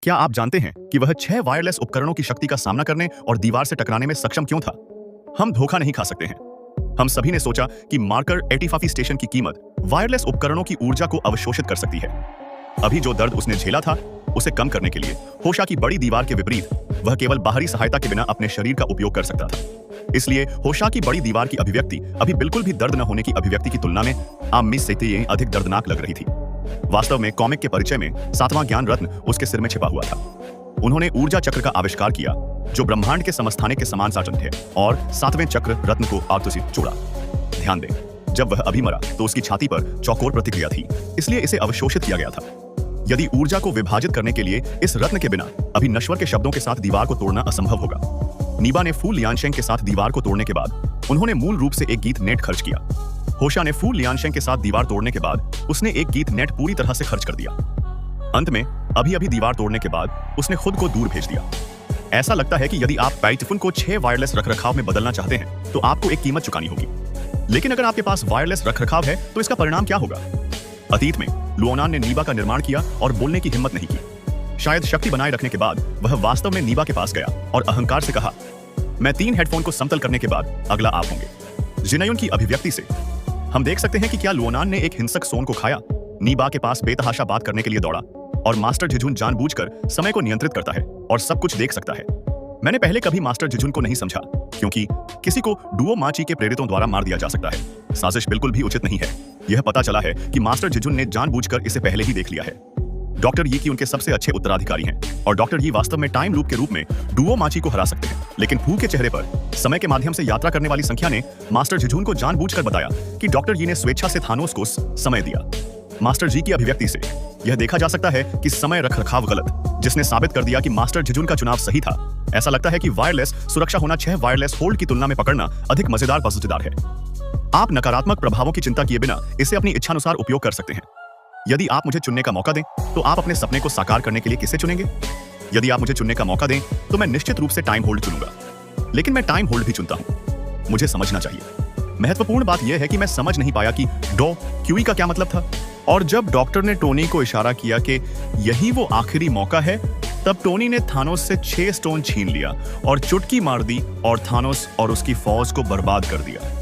क्या आप जानते हैं कि वह 6 वायरलेस उपकरणों की शक्ति का सामना करने और दीवार से टकराने में सक्षम क्यों था? हम धोखा नहीं खा सकते हैं। हम सभी ने सोचा कि मार्कर एटिफाफी स्टेशन की कीमत वायरलेस उपकरणों की ऊर्जा को अवशोषित कर सकती है। अभी जो दर्द उसने झेला था, उसे कम करने के लिए होशा की बड़ी दीवार के विपरीत वह केवल बाहरी सहायता के बिना अपने शरीर का उपयोग कर सकता था। इसलिए होशा की बड़ी दीवार की अभिव्यक्ति अभी बिल्कुल भी दर्द न होने की अभिव्यक्ति की तुलना में आमिष से अधिक दर्दनाक लग रही थी। वास्तव में कॉमिक के परिचय में 7वां ज्ञान रत्न उसके सिर में छिपा हुआ था। उन्होंने ऊर्जा चक्र का आविष्कार किया, जो ब्रह्मांड के समस्थानिक के समान साचन थे, और 7वें चक्र रत्न को आर्तुसित जोड़ा। ध्यान दें, जब वह अभी मरा तो उसकी छाती पर चौकोर प्रतिक्रिया थी, इसलिए इसे अवशोषित किया गया था। यदि ऊर्जा को विभाजित करने के लिए इस रत्न के बिना अभी नश्वर के शब्दों के साथ दीवार को तोड़ना असंभव होगा। नीबा ने फू लियांशेंग के साथ दीवार को तोड़ने के बाद उन्होंने मूल रूप से एक गीत नेट खर्च किया। होशा ने फू लियांशेंग के साथ दीवार तोड़ने के बाद उसने एक गीत नेट पूरी तरह से खर्च कर दिया। अंत में अभी दीवार तोड़ने के बाद उसने खुद को दूर भेज दिया। ऐसा लगता है कि यदि आप पैटिफुन को 6 वायरलेस रखरखाव में बदलना चाहते हैं तो आपको एक कीमत चुकानी होगी। लेकिन अगर आपके पास वायरलेस रखरखाव है तो इसका परिणाम क्या होगा? अतीत में लुओनान ने नीबा का निर्माण किया और बोलने की हिम्मत नहीं की। शायद शक्ति बनाए रखने के बाद वह वास्तव में नीबा के पास गया और अहंकार से कहा, मैं 3 हेडफोन को समतल करने के बाद अगला आप होंगे। जिनयुन की अभिव्यक्ति से हम देख सकते हैं कि क्या लुओनान ने एक हिंसक सोन को खाया, नीबा के पास बेतहाशा बात करने के लिए दौड़ा, और मास्टर झिझुन जानबूझकर समय को नियंत्रित करता है और सब कुछ देख सकता है। मैंने पहले कभी मास्टर झिझुन को नहीं समझा, क्योंकि किसी को डुओ माची के प्रेरितों द्वारा मार दिया जा सकता है। साजिश बिल्कुल भी उचित नहीं है। यह पता चला है कि मास्टर झिझुन ने जानबूझकर इसे पहले ही देख लिया है। डॉक्टर यी की उनके सबसे अच्छे उत्तराधिकारी हैं, और डॉक्टर यी वास्तव में टाइम लूप के रूप में डुओ माची को हरा सकते हैं। लेकिन फू के चेहरे पर समय के माध्यम से यात्रा करने वाली संख्या ने मास्टर झिझुन को जानबूझकर बताया कि डॉक्टर यी ने स्वेच्छा से थानोस को समय दिया। मास्टर जी की अभिव्यक्ति से यह देखा जा सकता है कि समय रखरखाव गलत, जिसने साबित कर दिया कि मास्टर झिझुन का चुनाव सही था। ऐसा लगता है कि वायरलेस सुरक्षा होना 6 वायरलेस होल्ड की तुलना में पकड़ना अधिक मजेदार पसंदीदार है। आप नकारात्मक प्रभावों की चिंता किए बिना इसे अपनी इच्छानुसार उपयोग कर सकते हैं। यदि आप मुझे चुनने का मौका दें तो आप अपने सपने को साकार करने के लिए किसे चुनेंगे? यदि आप मुझे चुनने का मौका दें तो मैं निश्चित रूप से टाइम होल्ड चुनूंगा, लेकिन मैं टाइम होल्ड भी चुनता हूं। मुझे समझना चाहिए। महत्वपूर्ण बात यह है कि मैं समझ नहीं पाया कि डॉ क्यूई का क्या मतलब था, और जब डॉक्टर ने टोनी को इशारा किया कि यही वो आखिरी मौका है, तब टोनी ने थानोस से 6 स्टोन छीन लिया और चुटकी मार दी और थानोस और उसकी फौज को बर्बाद कर दिया।